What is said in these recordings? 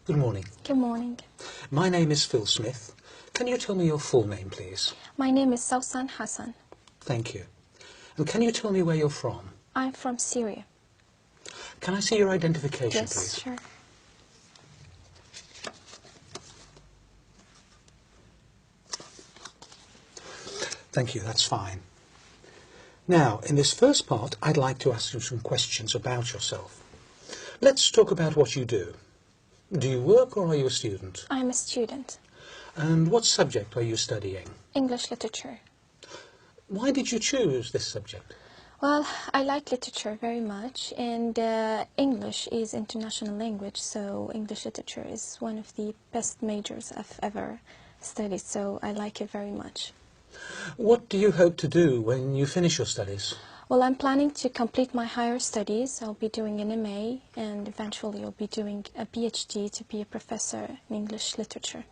Good morning. Good morning. My name is Phil Smith. Can you tell me your full name, please? My name is Sausan Hassan. Thank you. And can you tell me where you're from? I'm from Syria. Can I see your identification, Yes, please? sure. Thank you, that's fine. Now, in this first part, I'd like to ask you some questions about yourself. Let's talk about what you do. Do you work or are you a student? I'm a student. And what subject are you studying? English literature. Why did you choose this subject? Well, I like literature very much, and English is international language, so English literature is one of the best majors I've ever studied, so I like it very much. What do you hope to do when you finish your studies? Well, I'm planning to complete my higher studies. I'll be doing an MA, and eventually I'll be doing a PhD to be a professor in English literature.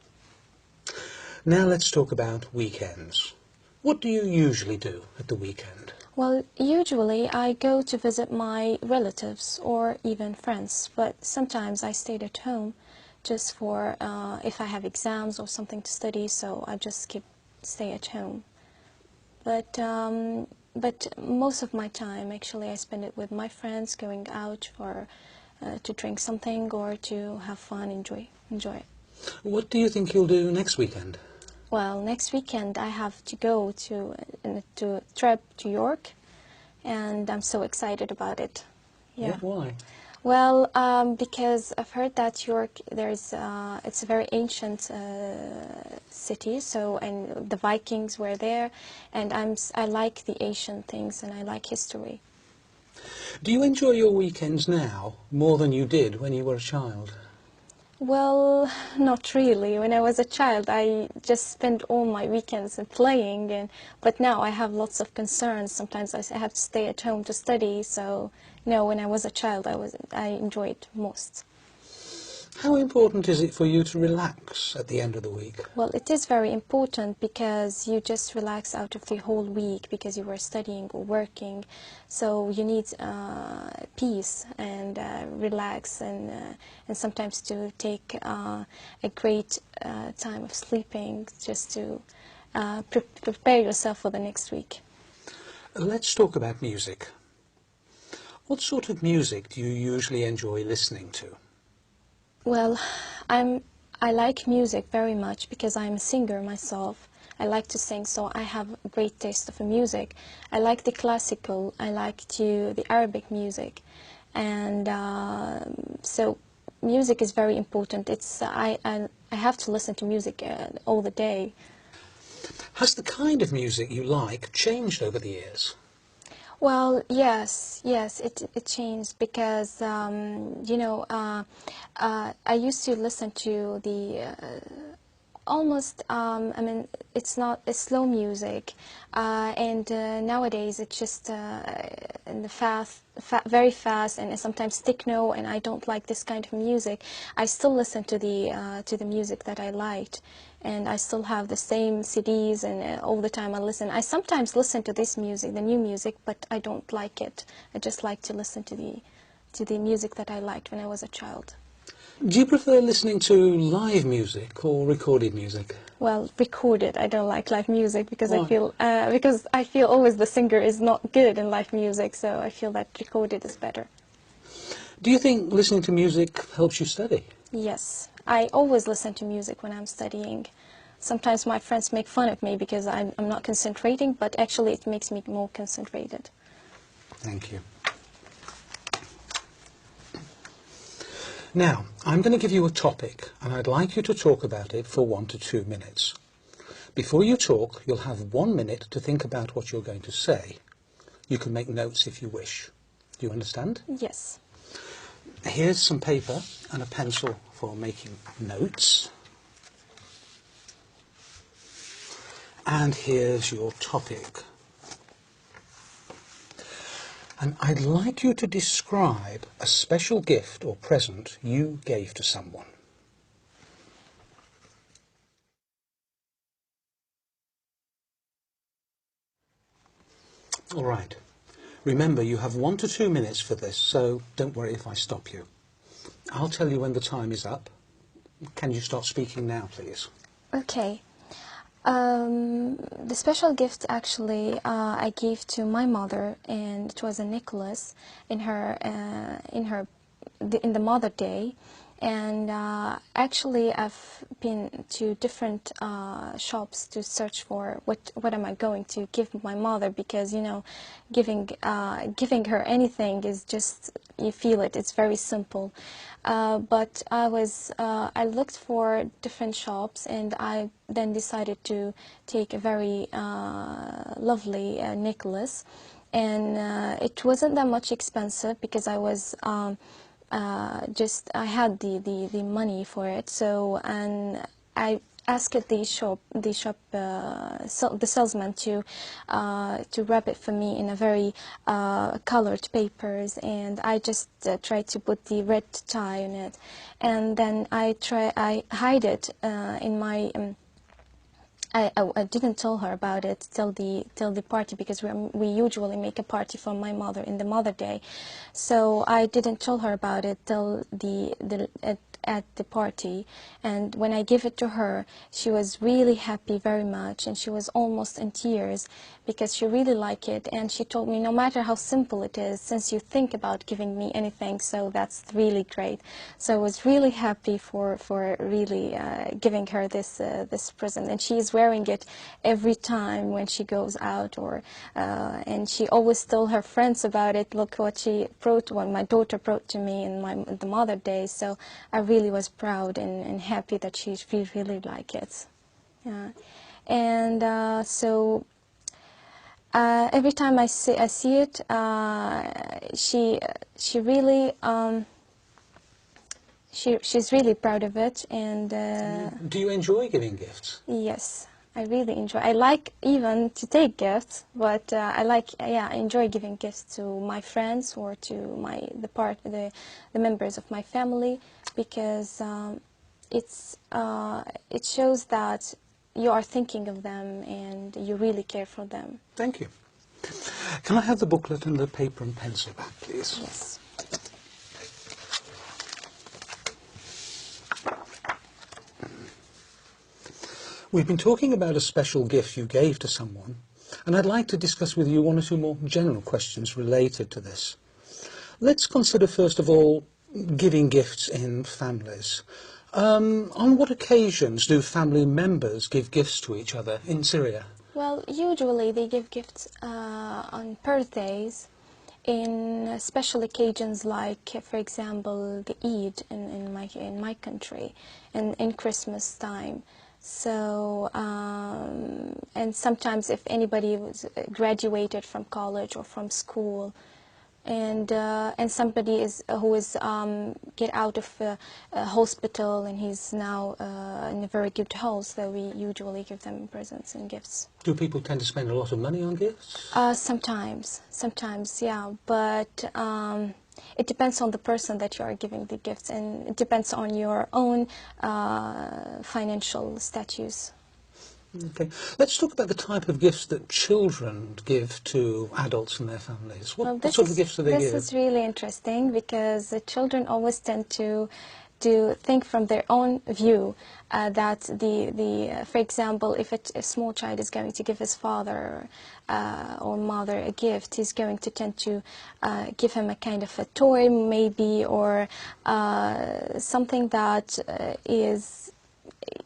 Now let's talk about weekends. What do you usually do at the weekend? Well, usually I go to visit my relatives or even friends, but sometimes I stayed at home just for if I have exams or something to study, so I just stay at home. But most of my time, actually, I spend it with my friends, going out or to drink something or to have fun, enjoy it. What do you think you'll do next weekend? Well, next weekend I have to go to a trip to York, and I'm so excited about it. Yeah. Why? Well, because I've heard that York, it's a very ancient city, and the Vikings were there, and I like the ancient things and I like history. Do you enjoy your weekends now more than you did when you were a child? Well, not really. When I was a child, I just spent all my weekends playing, but now I have lots of concerns. Sometimes I have to stay at home to study, so no, when I was a child, I enjoyed it most. How important is it for you to relax at the end of the week? Well, it is very important because you just relax out of the whole week because you were studying or working. So you need peace and relax and sometimes to take a great time of sleeping just to prepare yourself for the next week. Let's talk about music. What sort of music do you usually enjoy listening to? Well, I like music very much because I'm a singer myself. I like to sing, so I have a great taste of music. I like the classical, I like the Arabic music, and so music is very important. I have to listen to music all the day. Has the kind of music you like changed over the years? Well, yes, it changed because I used to listen to the almost I mean it's slow music, and nowadays it's just in the very fast and sometimes techno, and I don't like this kind of music. I still listen to the music that I liked, and I still have the same CDs, and all the time I listen. I sometimes listen to this music, the new music, but I don't like it. I just like to listen to the music that I liked when I was a child. Do you prefer listening to live music or recorded music? Well, recorded. I don't like live music because Why? because I feel always the singer is not good in live music, so I feel that recorded is better. Do you think listening to music helps you study? Yes, I always listen to music when I'm studying. Sometimes my friends make fun of me because I'm not concentrating, but actually it makes me more concentrated. Thank you. Now, I'm going to give you a topic, and I'd like you to talk about it for 1 to 2 minutes. Before you talk, you'll have 1 minute to think about what you're going to say. You can make notes if you wish. Do you understand? Yes. Here's some paper and a pencil for making notes. And here's your topic. And I'd like you to describe a special gift or present you gave to someone. All right. Remember, you have 1 to 2 minutes for this, so don't worry if I stop you. I'll tell you when the time is up, Can you start speaking now, please? Okay. The special gift actually I gave to my mother, and it was a necklace in the Mother Day. And actually, I've been to different shops to search for what am I going to give my mother, because giving her anything is just, you feel it. It's very simple. But I looked for different shops, and I then decided to take a very lovely necklace, and it wasn't that much expensive because I was. I had the money for it, so, and I asked the salesman to wrap it for me in a very colored papers, and I just tried to put the red tie on it, and then I hide it in my. I didn't tell her about it till the party, because we usually make a party for my mother in the Mother Day, so I didn't tell her about it till at the party. And when I gave it to her, she was really happy very much, and she was almost in tears because she really liked it. And she told me, no matter how simple it is, since you think about giving me anything, so that's really great. So I was really happy for really giving her this present, and she is wearing it every time when she goes out, or and she always told her friends about it. Look what she brought, what my daughter brought to me in the Mother Day. So I really was proud and happy that she really liked it. Yeah. And so every time I see it, she really she's really proud of it. And Do you enjoy giving gifts? yes, I really enjoy. I like even to take gifts, but I enjoy giving gifts to my friends or to the members of my family, because it shows that you are thinking of them and you really care for them. Thank you. Can I have the booklet and the paper and pencil back, please? Yes. We've been talking about a special gift you gave to someone, and I'd like to discuss with you one or two more general questions related to this. Let's consider, first of all, giving gifts in families. On what occasions do family members give gifts to each other in Syria? Well, usually they give gifts on birthdays, in special occasions like, for example, the Eid in my country, and in Christmas time. So, and sometimes if anybody was graduated from college or from school, and somebody who is get out of a hospital and he's now in a very good health, so we usually give them presents and gifts. Do people tend to spend a lot of money on gifts? Sometimes, yeah, but it depends on the person that you are giving the gifts, and it depends on your own financial status. Okay. Let's talk about the type of gifts that children give to adults and their families. What sort of gifts do they give? This is really interesting, because the children always tend to think from their own view, that for example, if a small child is going to give his father or mother a gift, he's going to tend to give him a kind of a toy maybe, or something that is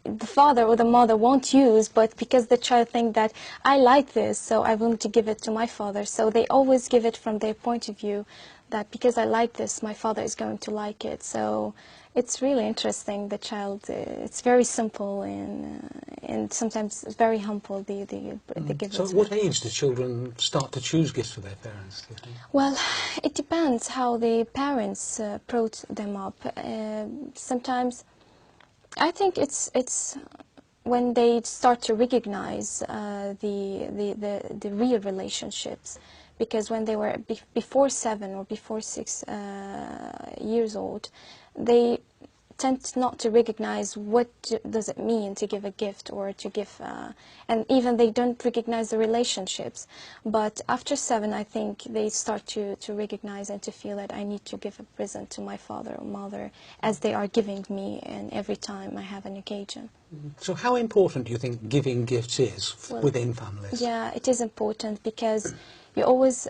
the father or the mother won't use, but because the child thinks that I like this, so I want to give it to my father. So they always give it from their point of view, that because I like this, my father is going to like it. So it's really interesting. The child, it's very simple and sometimes very humble. The gifts. So at what age do children start to choose gifts for their parents, do you think? Well, it depends how the parents brought them up. Sometimes I think it's when they start to recognize the real relationships, because when they were before 7 or before 6 years old, they tend not to recognize what does it mean to give a gift or to give, and even they don't recognize the relationships. But after 7, I think they start to recognize and to feel that I need to give a present to my father or mother as they are giving me, and every time I have an occasion. So how important do you think giving gifts is within families? Yeah, it is important because you always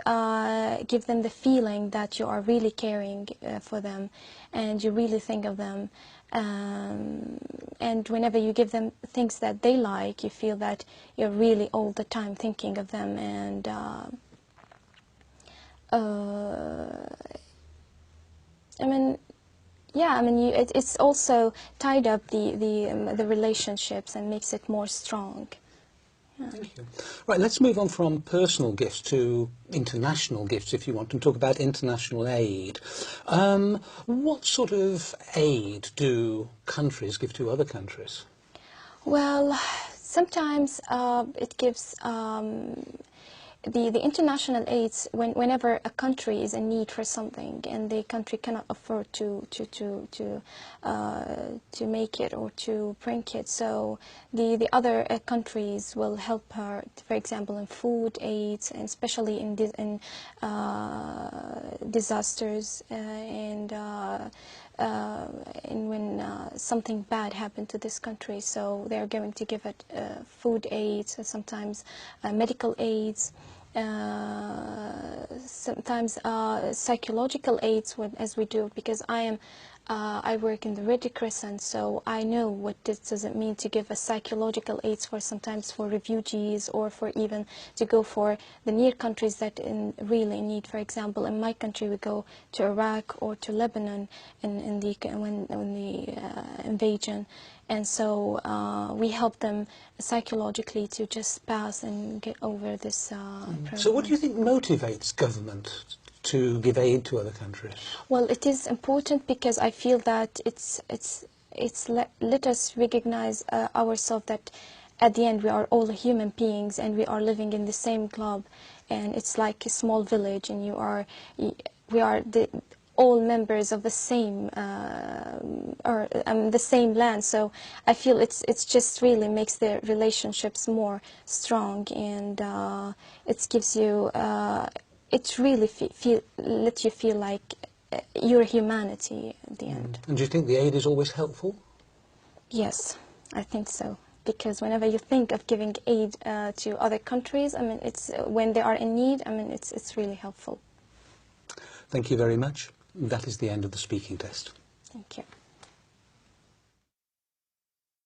give them the feeling that you are really caring for them and you really think of them. And whenever you give them things that they like, you feel that you're really all the time thinking of them. And I mean, yeah, I mean, it's also tied up the relationships and makes it more strong. Yeah. Thank you. Right, let's move on from personal gifts to international gifts, if you want, and talk about international aid. What sort of aid do countries give to other countries? Well, sometimes it gives the international aids whenever a country is in need for something and the country cannot afford to make it or to bring it, so the other countries will help her, for example, in food aids, and especially in disasters and when something bad happened to this country, so they're going to give it food aids, sometimes medical aids, sometimes psychological aids, as we do, because I work in the Red Crescent, so I know what this does it mean to give a psychological aids for sometimes for refugees or for even to go for the near countries that really need. For example, in my country we go to Iraq or to Lebanon when the invasion, and so we help them psychologically to just pass and get over this problem. So what do you think motivates government to give aid to other countries? Well, it is important because I feel that let us recognize ourselves that at the end we are all human beings and we are living in the same club, and it's like a small village, and we are all members of the same the same land. So I feel it's just really makes the relationships more strong, and it gives you it really lets you feel like your humanity at the end. And do you think the aid is always helpful? Yes, I think so. Because whenever you think of giving aid to other countries, I mean, it's when they are in need, I mean, it's really helpful. Thank you very much. That is the end of the speaking test. Thank you.